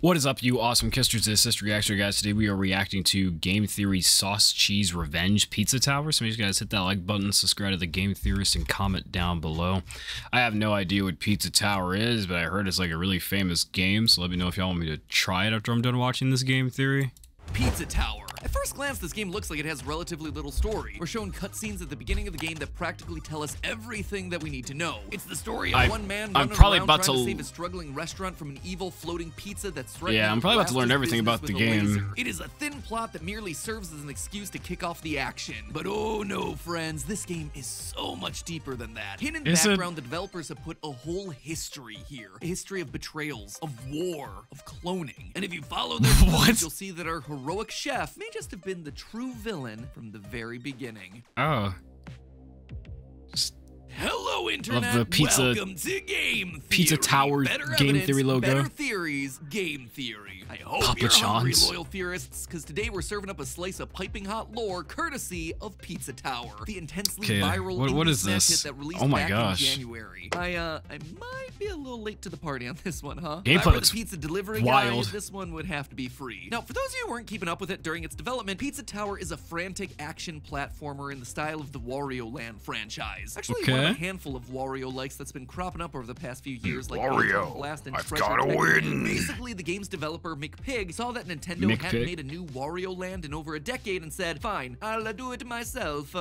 What is up, you awesome kisters? This is CistReactZ, guys. Today we are reacting to Game Theory's Sauce Cheese Revenge Pizza Tower. So you guys hit that like button, subscribe to the Game Theorist, and comment down below. I have no idea what Pizza Tower is, but I heard it's like a really famous game. So let me know if y'all want me to try it after I'm done watching this Game Theory. Pizza Tower. At first glance, this game looks like it has relatively little story. We're shown cutscenes at the beginning of the game that practically tell us everything that we need to know. It's the story of one man running around trying to save a struggling restaurant from an evil floating pizza that's threatening. Yeah, I'm probably about to learn everything about the game. It is a thin plot that merely serves as an excuse to kick off the action. But oh no, friends, this game is so much deeper than that. Hidden in the background, the developers have put a whole history here. A history of betrayals, of war, of cloning. And if you follow their clues, you'll see that our heroic chef may just have been the true villain from the very beginning. Oh. Hello, Internet. Love the pizza, welcome to Game Theory. Pizza Tower Game Theory logo. Better theories, Game Theory. I hope you're hungry, loyal theorists, because today we're serving up a slice of piping hot lore courtesy of Pizza Tower, the intensely viral what is this? hit that released my back gosh. in January. I might be a little late to the party on this one, huh? Gameplay looks the pizza delivery wild. guy, this one would have to be free. Now, for those of you who weren't keeping up with it during its development, Pizza Tower is a frantic action platformer in the style of the Wario Land franchise. Actually, one of a handful of Wario-likes that's been cropping up over the past few years, like Wario, Blast and I've Treasure gotta win. Basically, the game's developer McPig saw that Nintendo hadn't made a new Wario Land in over a decade and said, "Fine, I'll do it myself."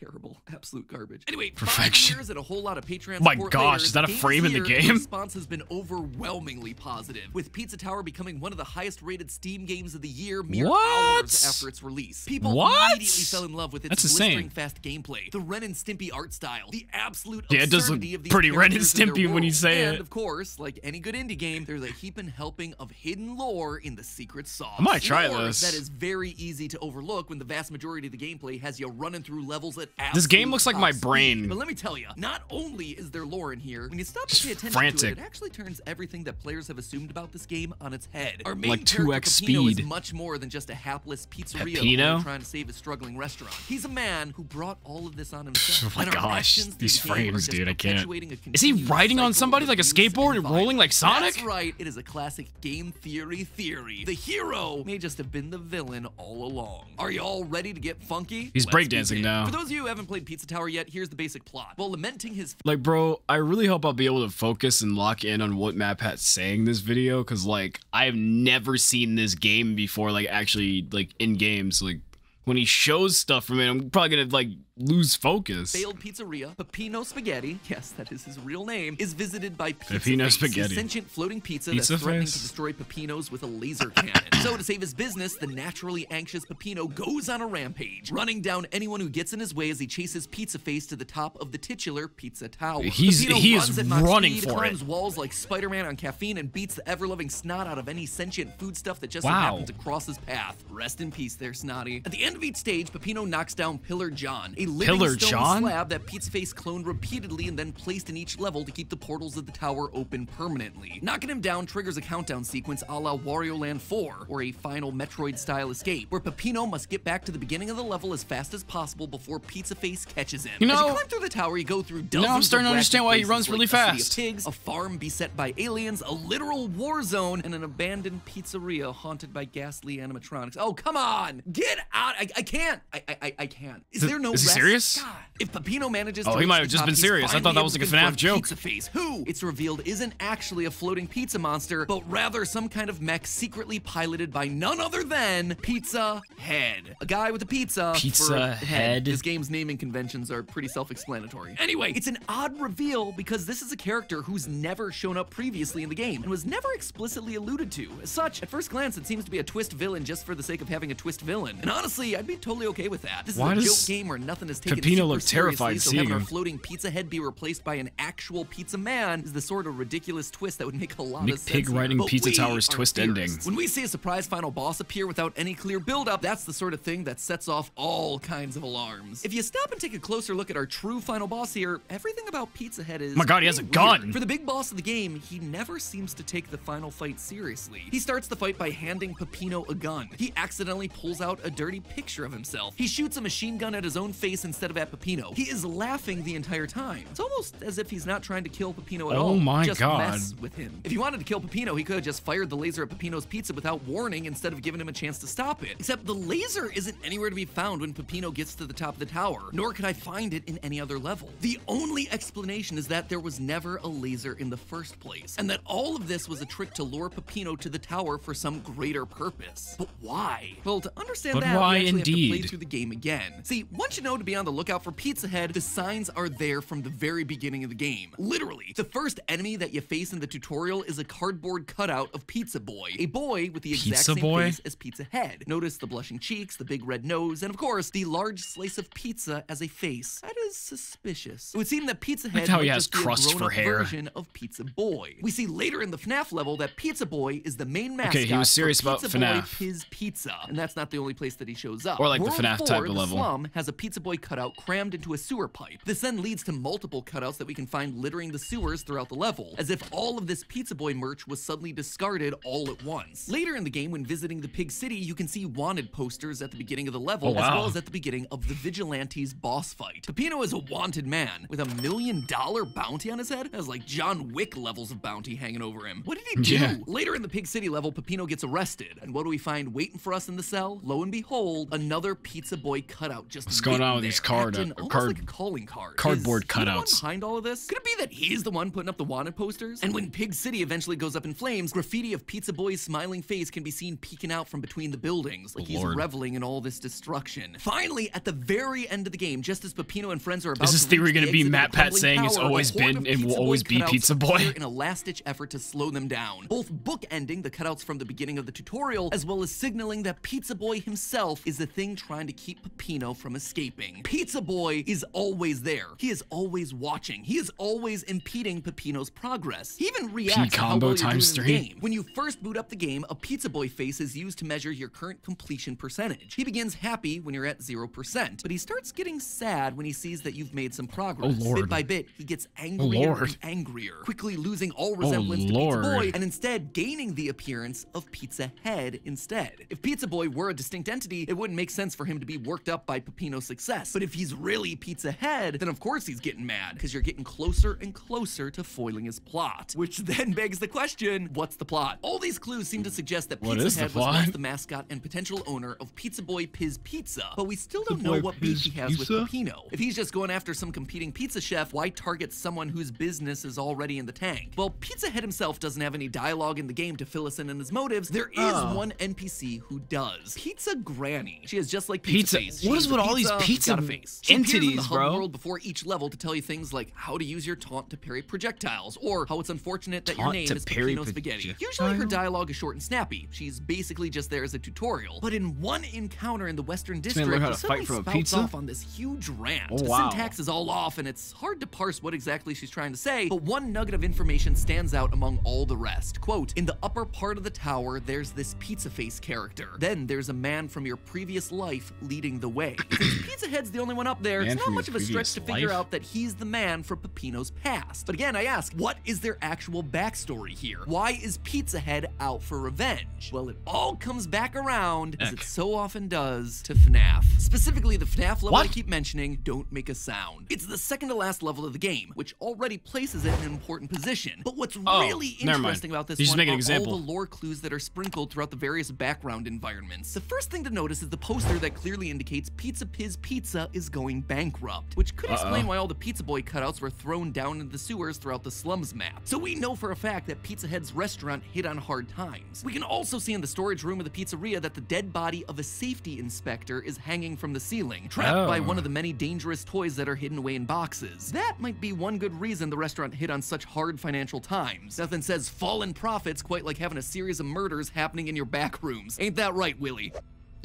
Terrible, absolute garbage. Anyway, perfection. 5 years and a whole lot of Patreon My support gosh, later, is that a frame in the game? The response has been overwhelmingly positive, with Pizza Tower becoming one of the highest-rated Steam games of the year mere hours after its release. People immediately fell in love with its blistering fast gameplay, the Ren and Stimpy art style, the absolute it does look pretty Ren and Stimpy when you say it. And of course, like any good indie game, there's a heaping helping of hidden lore in the secret sauce. I might try this. That is very easy to overlook when the vast majority of the gameplay has you running through levels at this game looks like my brain. But let me tell you, not only is there lore in here, when you stop and pay attention to it, it actually turns everything that players have assumed about this game on its head. Our main like character, 2x Peppino, speed. is much more than just a hapless pizzeria trying to save a struggling restaurant. He's a man who brought all of this on himself. Oh my gosh, these frames, dude, I can't. Is he riding on somebody like a skateboard and rolling like Sonic? That's right, it is a classic game theory. The hero may just have been the villain all along. Are you all ready to get funky? He's breakdancing now. For those of you who haven't played Pizza Tower yet, here's the basic plot. While lamenting his bro, I really hope I'll be able to focus and lock in on what MatPat's saying in this video, because like I've never seen this game before, like actually like in games. Like when he shows stuff from it, I'm probably gonna like lose focus. Failed pizzeria, Peppino Spaghetti, yes, that is his real name, is visited by Peppino Spaghetti, a sentient floating pizza that's threatening to destroy Peppino's with a laser cannon. So to save his business, the naturally anxious Peppino goes on a rampage, running down anyone who gets in his way as he chases Pizza Face to the top of the titular Pizza Tower. He is running for climbs walls like Spider-Man on caffeine, and beats the ever-loving snot out of any sentient food stuff that just so happens to cross his path. Rest in peace there, Snotty. At the end of each stage, Peppino knocks down Pillar John, a living stone slab that Pizza Face cloned repeatedly and then placed in each level to keep the portals of the tower open permanently. Knocking him down triggers a countdown sequence a la Wario Land 4, or a final Metroid-style escape, where Peppino must get back to the beginning of the level as fast as possible before Pizza Face catches him. You know, as you climb through the tower, you go through dozens I'm starting to understand why he runs really fast. A city of pigs, a farm beset by aliens, a literal war zone, and an abandoned pizzeria haunted by ghastly animatronics. Oh, come on! Get out! I can't! I can't. Is there no rest? Is he serious? God. If Peppino manages to he might have just been serious. I thought that was like a FNAF joke. Pizza Face, who, it's revealed, isn't actually a floating pizza monster, but rather some kind of mech secretly piloted by none other than Pizza Head. A guy with a pizza for a head. This game's naming conventions are pretty self-explanatory. Anyway, it's an odd reveal because this is a character who's never shown up previously in the game and was never explicitly alluded to. As such, at first glance, it seems to be a twist villain just for the sake of having a twist villain. And honestly, I'd be totally okay with that. This is a joke game where nothing is taken Peppino looked terrified so having our floating pizza head be replaced by an actual pizza man is the sort of ridiculous twist that would make a lot of sense. Pig riding Pizza Tower's twist ending. When we see a surprise final boss appear without any clear build-up, that's the sort of thing that sets off all kinds of alarms. If you stop and take a closer look at our true final boss here, everything about Pizza Head is my god, he has a gun! For the big boss of the game, he never seems to take the final fight seriously. He starts the fight by handing Peppino a gun. He accidentally pulls out a dirty picture of himself. He shoots a machine gun at his own face face instead of at Peppino. He is laughing the entire time. It's almost as if he's not trying to kill Peppino at all. Oh my just God. mess with him. If he wanted to kill Peppino, he could have just fired the laser at Peppino's pizza without warning instead of giving him a chance to stop it. Except the laser isn't anywhere to be found when Peppino gets to the top of the tower, nor could I find it in any other level. The only explanation is that there was never a laser in the first place, and that all of this was a trick to lure Peppino to the tower for some greater purpose. But why? Well, to understand that, why we actually have to play indeed? through the game again. See, once you know to be on the lookout for Pizza Head, the signs are there from the very beginning of the game. Literally, the first enemy that you face in the tutorial is a cardboard cutout of Pizza Boy, a boy with the exact Pizza same Boy? face as Pizza Head. Notice the blushing cheeks, the big red nose, and of course, the large slice of pizza as a face. That is suspicious. It would seem that Pizza Head how he might has just be a crust for grown-up hair. version of Pizza Boy. We see later in the FNAF level that Pizza Boy is the main mascot Okay, he was serious for about Pizza Boy FNAF. Piz Pizza, and that's not the only place that he shows up. Or like the World FNAF 4, type of the level. slum has a Pizza Boy cutout crammed into a sewer pipe. This then leads to multiple cutouts that we can find littering the sewers throughout the level, as if all of this Pizza Boy merch was suddenly discarded all at once. Later in the game, when visiting the Pig City, you can see wanted posters at the beginning of the level, Oh, as wow. well as at the beginning of the Vigilante's boss fight. Peppino is a wanted man with $1 million bounty on his head. That's like John Wick levels of bounty hanging over him. What did he do? Yeah. Later in the Pig City level, Peppino gets arrested, and what do we find waiting for us in the cell? Lo and behold, another Pizza Boy cutout just What's going on with waiting these there, acting almost card- like a calling card. cardboard Is he the one cutouts? behind all of this? Could it be that he's the one putting up the wanted posters? And when Pig City eventually goes up in flames, graffiti of Pizza Boy's smiling face can be seen peeking out from between the buildings, like he's Lord. reveling in all this destruction. Finally, at the very end of the game, just as Peppino and friends are about Is this to theory reach the gonna be exit of Matt the Pat crumbling saying it's tower, a always horde been of and will Pizza Boy always be cutouts Pizza Boy? appear in a last-ditch effort to slow them down, both bookending the cutouts from the beginning of the tutorial, as well as signaling that Pizza Boy himself is the thing trying to keep Peppino from escaping. Pizza Boy is always there. He is always watching. He is always impeding Peppino's progress. He even reacts to how combo well you're doing times in the 3. game. When you first boot up the game, a Pizza Boy face is used to measure your current completion percentage. He begins happy when you're at 0%, but he starts getting sad when he sees that you've made some progress. Oh, Lord. Bit by bit, he gets angrier Lord. and angrier, quickly losing all resemblance to Lord. Pizza Boy and instead gaining the appearance of Pizza Head instead. If Pizza Boy were a distinct entity, it wouldn't make sense for him to be worked up by Peppino's success. But if he's really Pizza Head, then of course he's getting mad, because you're getting closer and closer to foiling his plot. Which then begs the question, what's the plot? All these clues seem to suggest that What Pizza is the Head was plot? once the mascot and potential owner of Pizza Boy Piz Pizza, but we still don't know Boy what beef Piz he has with Pizza? Peppino. If he's just going after some competing pizza chef, why target someone whose business is already in the tank? Well, Pizza Head himself doesn't have any dialogue in the game to fill us in on his motives. There is one NPC who does. Pizza Granny. She is just like Pizza Face. What She's is with the all these pizza, pizza got a face. She appears in the entities, hub bro? world before each level to tell you things like how to use your taunt to parry projectiles, or how it's unfortunate that your Taunt name to is parry Peppino Spaghetti. projectile? Usually her dialogue is short and snappy. She's basically just there as a tutorial. But in one encounter in the Western man District, learn how to she suddenly fight from a spouts pizza? off on this huge rant. Oh, The wow. syntax is all off, and it's hard to parse what exactly she's trying to say, but one nugget of information stands out among all the rest. Quote, in the upper part of the tower, there's this Pizza Face character. Then there's a man from your previous life leading the way. Since Pizza Head's the only one up there, Man it's not from much your of a stretch to previous figure life? out that he's the man from Peppino's past. But again, I ask, what is their actual backstory here? Why is Pizza Head out for revenge? Well, it all comes back around, as it so often does, to FNAF. Specifically, the FNAF level I keep mentioning, Don't Make a Sound. It's the second to last level of the game, which already places it in an important position. But what's really never mind. interesting about this You just one make an are example. all the lore clues that are sprinkled throughout the various background environments. The first thing to notice is the poster that clearly indicates Pizza Piz Pizza is going bankrupt, which could explain why all the Pizza Boy cutouts were thrown down into the sewers throughout the slums map. So we know for a fact that Pizza Head's restaurant hit on hard times. We can also see in the storage room of the pizzeria that the dead body of a safety inspector is hanging from the ceiling, trapped by one of the many dangerous toys that are hidden away in boxes. That might be one good reason the restaurant hit on such hard financial times. Nothing says fallen profits quite like having a series of murders happening in your back rooms. Ain't that right, Willie?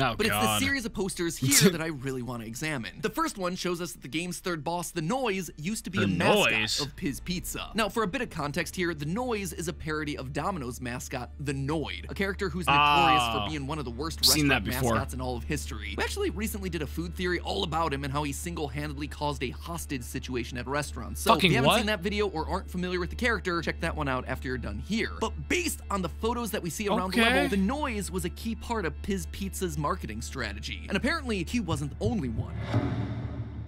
Oh, But it's the God. series of posters here that I really want to examine. The first one shows us that the game's third boss, the Noise, used to be The a mascot Noise? of Piz Pizza. Now, for a bit of context here, the Noise is a parody of Domino's mascot, the Noid, a character who's notorious for being one of the worst Seen that restaurant before. mascots in all of history. We actually recently did a food theory all about him and how he single-handedly caused a hostage situation at restaurants. So Fucking if you haven't what? seen that video or aren't familiar with the character, check that one out after you're done here. But based on the photos that we see around the Okay. level, the Noise was a key part of Piz Pizza's marketing strategy. And apparently, he wasn't the only one.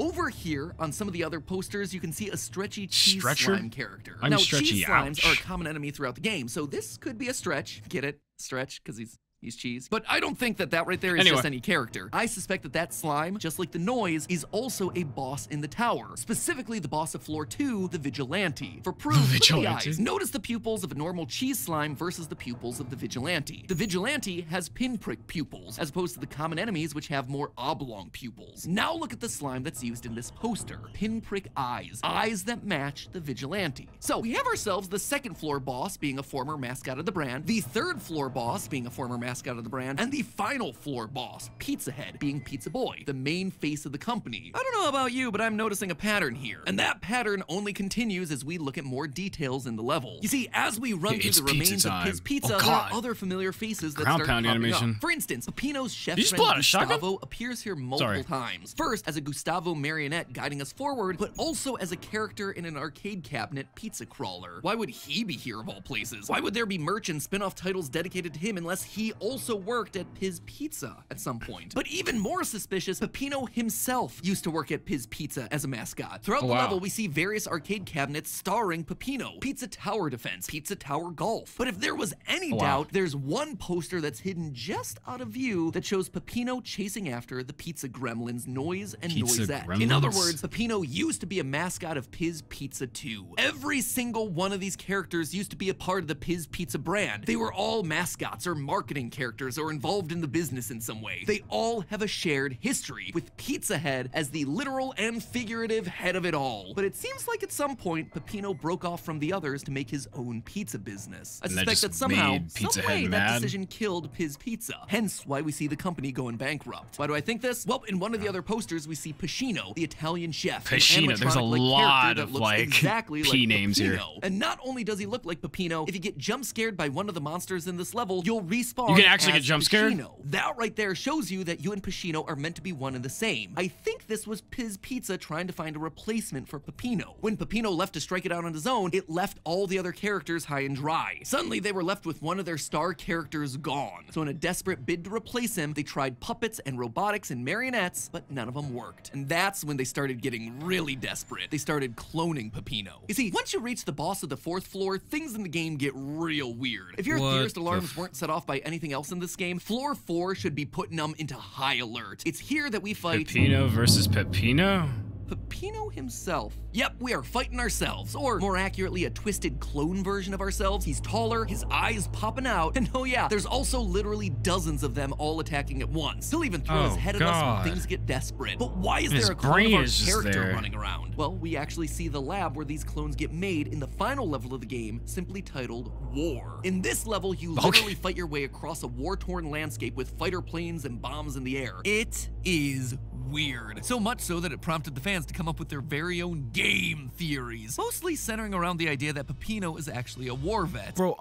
Over here, on some of the other posters, you can see a stretchy cheese Stretcher? slime character. I'm now, stretchy, cheese slimes ouch. are a common enemy throughout the game, so this could be a stretch. Get it? Stretch, because he's cheese. But I don't think that right there is just any character. I suspect that slime, just like the noise, is also a boss in the tower. Specifically, the boss of floor 2, the Vigilante. For proof, look at the eyes. Notice the pupils of a normal cheese slime versus the pupils of the Vigilante. The Vigilante has pinprick pupils, as opposed to the common enemies, which have more oblong pupils. Now look at the slime that's used in this poster. Pinprick eyes. Eyes that match the Vigilante. So we have ourselves the second floor boss being a former mascot of the brand, the third floor boss being a former mascot of the brand, and the final floor boss, Pizza Head, being Pizza Boy, the main face of the company. I don't know about you, but I'm noticing a pattern here, and that pattern only continues as we look at more details in the level. You see, as we run through the remains of Piz Pizza, there are other familiar faces that start popping animation. up. For instance, Peppino's chef friend Gustavo appears here multiple times. First, as a Gustavo marionette guiding us forward, but also as a character in an arcade cabinet pizza crawler. Why would he be here of all places? Why would there be merch and spin-off titles dedicated to him unless he also worked at Piz Pizza at some point? But even more suspicious, Peppino himself used to work at Piz Pizza as a mascot. Throughout the level, we see various arcade cabinets starring Peppino. Pizza Tower Defense, Pizza Tower Golf. But if there was any doubt, there's one poster that's hidden just out of view that shows Peppino chasing after the pizza gremlins Noise and Noisette. In other words, Peppino used to be a mascot of Piz Pizza 2. Every single one of these characters used to be a part of the Piz Pizza brand. They were all mascots or marketing characters or involved in the business in some way. They all have a shared history, with Pizza Head as the literal and figurative head of it all. But it seems like at some point, Peppino broke off from the others to make his own pizza business. I suspect that somehow, some way, that decision killed Piz Pizza. Hence why we see the company going bankrupt. Why do I think this? Well, in one of the other posters, we see Pacino, the Italian chef. Pacino, there's a lot of exactly P names here. And not only does he look like Peppino, if you get jump scared by one of the monsters in this level, you'll respawn. You can actually get jump scared? That right there shows you that you and Pacino are meant to be one and the same. I think this was Piz Pizza trying to find a replacement for Peppino. When Peppino left to strike it out on his own, it left all the other characters high and dry. Suddenly, they were left with one of their star characters gone. So in a desperate bid to replace him, they tried puppets and robotics and marionettes, but none of them worked. And that's when they started getting really desperate. They started cloning Peppino. You see, once you reach the boss of the 4th floor, things in the game get real weird. If your theorist alarms weren't set off by anything else in this game, floor 4 should be putting them into high alert. It's here that we fight Peppino versus Peppino? Peppino himself. Yep, we are fighting ourselves, or more accurately, a twisted clone version of ourselves. He's taller, his eyes popping out, and oh yeah, there's also literally dozens of them all attacking at once. He'll even throw his head at us when things get desperate. But why is there a clone of our character running around? Well, we actually see the lab where these clones get made in the final level of the game, simply titled War. In this level, you literally fight your way across a war-torn landscape with fighter planes and bombs in the air. It is weird. So much so that it prompted the fans to come up with their very own game theories, mostly centering around the idea that Peppino is actually a war vet. Bro,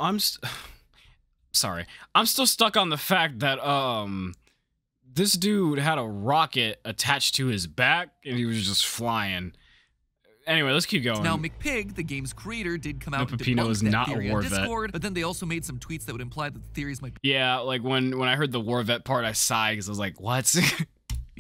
sorry. I'm still stuck on the fact that, this dude had a rocket attached to his back and he was just flying. Anyway, let's keep going. Now, McPig, the game's creator, did come out and Peppino is not a war vet. Discord, but then they also made some tweets that would imply that the theories might be like when I heard the war vet part, I sighed because I was like, what?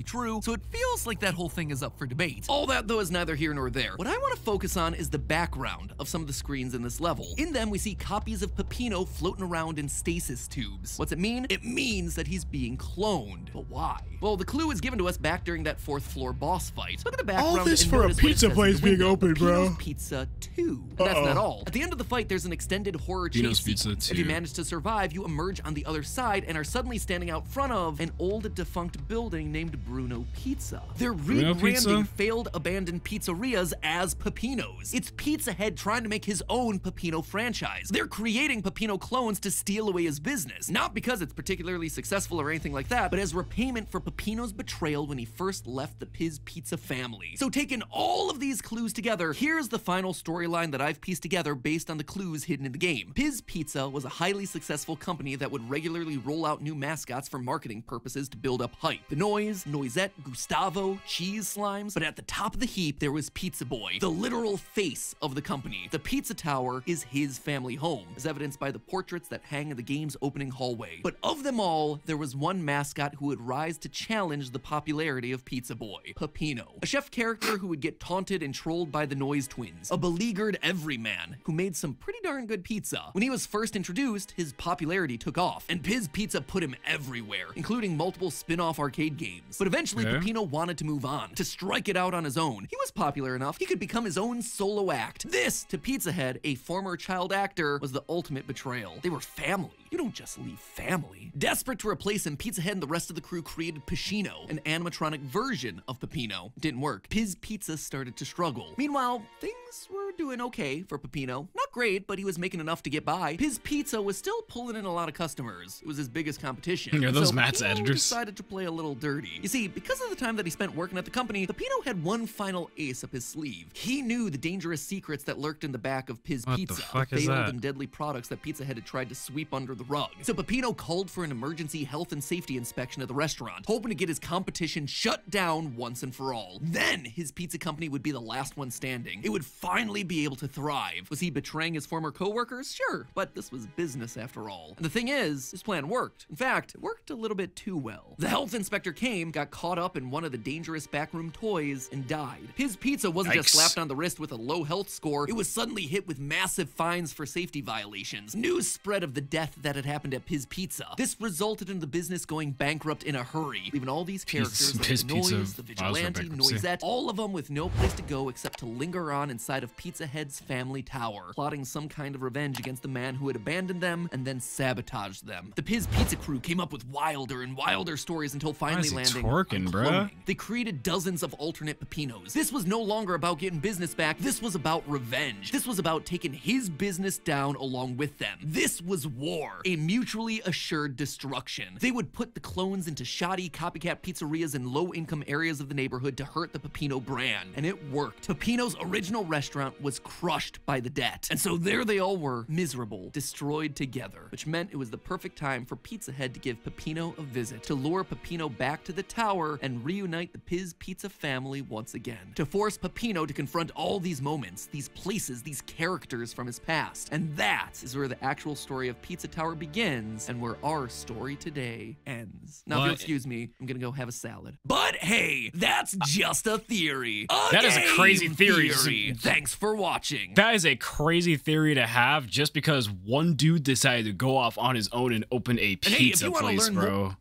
true, so it feels like that whole thing is up for debate. All that, though, is neither here nor there. What I want to focus on is the background of some of the screens in this level. In them, we see copies of Peppino floating around in stasis tubes. What's it mean? It means that he's being cloned. But why? Well, the clue is given to us back during that 4th floor boss fight. Look at the background. All this for a pizza place being open, bro. Pizza 2. And that's not all. At the end of the fight, there's an extended horror chase sequence. If you manage to survive, you emerge on the other side and are suddenly standing out front of an old defunct building named Bruno Pizza. They're rebranding failed abandoned pizzerias as Peppino's. It's Pizza Head trying to make his own Peppino franchise. They're creating Peppino clones to steal away his business. Not because it's particularly successful or anything like that, but as repayment for Peppino's betrayal when he first left the Piz Pizza family. So taking all of these clues together, here's the final storyline that I've pieced together based on the clues hidden in the game. Piz Pizza was a highly successful company that would regularly roll out new mascots for marketing purposes to build up hype. The Noise, Noisette, Gustavo, Cheese Slimes, but at the top of the heap there was Pizza Boy, the literal face of the company. The Pizza Tower is his family home, as evidenced by the portraits that hang in the game's opening hallway. But of them all, there was one mascot who would rise to challenge the popularity of Pizza Boy, Peppino, a chef character who would get taunted and trolled by the Noise Twins, a beleaguered everyman who made some pretty darn good pizza. When he was first introduced, his popularity took off, and Piz Pizza put him everywhere, including multiple spin-off arcade games. But eventually, Peppino wanted to move on, to strike it out on his own. He was popular enough, he could become his own solo act. This, to Pizza Head, a former child actor, was the ultimate betrayal. They were family. You don't just leave family. Desperate to replace him, Pizza Head and the rest of the crew created Pacino, an animatronic version of Peppino. It didn't work. Piz Pizza started to struggle. Meanwhile, things were doing okay for Peppino. Not great, but he was making enough to get by. Piz Pizza was still pulling in a lot of customers. It was his biggest competition. Are those so Matt's Peppino editors? Decided to play a little dirty. You see, because of the time that he spent working at the company, Peppino had one final ace up his sleeve. He knew the dangerous secrets that lurked in the back of Piz Pizza, the failed and deadly products that Pizza Head had tried to sweep under the rug. So Peppino called for an emergency health and safety inspection of the restaurant, hoping to get his competition shut down once and for all. Then his pizza company would be the last one standing. It would finally be able to thrive. Was he betraying his former co-workers? Sure, but this was business after all. And the thing is, his plan worked. In fact, it worked a little bit too well. The health inspector came, got caught up in one of the dangerous backroom toys, and died. His pizza wasn't just slapped on the wrist with a low health score, it was suddenly hit with massive fines for safety violations. News spread of the death that had happened at Piz Pizza. This resulted in the business going bankrupt in a hurry, leaving all these characters like the Noise, the Vigilante, Noisette, all of them with no place to go except to linger on inside of Pizza Head's family tower, plotting some kind of revenge against the man who had abandoned them and then sabotaged them. The Piz Pizza crew came up with wilder and wilder stories until finally landing on cloning. They created dozens of alternate Peppinos. This was no longer about getting business back, this was about revenge. This was about taking his business down along with them. This was war, a mutually assured destruction. They would put the clones into shoddy copycat pizzerias in low-income areas of the neighborhood to hurt the Peppino brand, and it worked. Peppino's original restaurant was crushed by the debt, and so there they all were, miserable, destroyed together, which meant it was the perfect time for Pizza Head to give Peppino a visit, to lure Peppino back to the tower and reunite the Piz Pizza family once again, to force Peppino to confront all these moments, these places, these characters from his past. And that is where the actual story of Pizza Tower begins, and where our story today ends. Now, if you'll excuse me, I'm gonna go have a salad. But hey, that's just a theory. That is a crazy theory. Thanks for watching. That is a crazy theory to have just because one dude decided to go off on his own and open a pizza place, bro.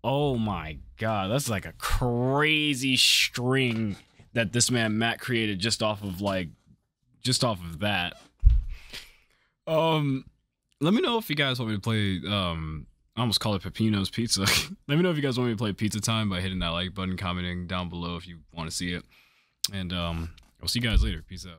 Oh my god, that's like a crazy string that this man Matt created just off of that. Let me know if you guys want me to play I almost call it Peppino's Pizza. Let me know if you guys want me to play Pizza Time by hitting that like button, commenting down below if you want to see it. And I'll see you guys later. Peace out.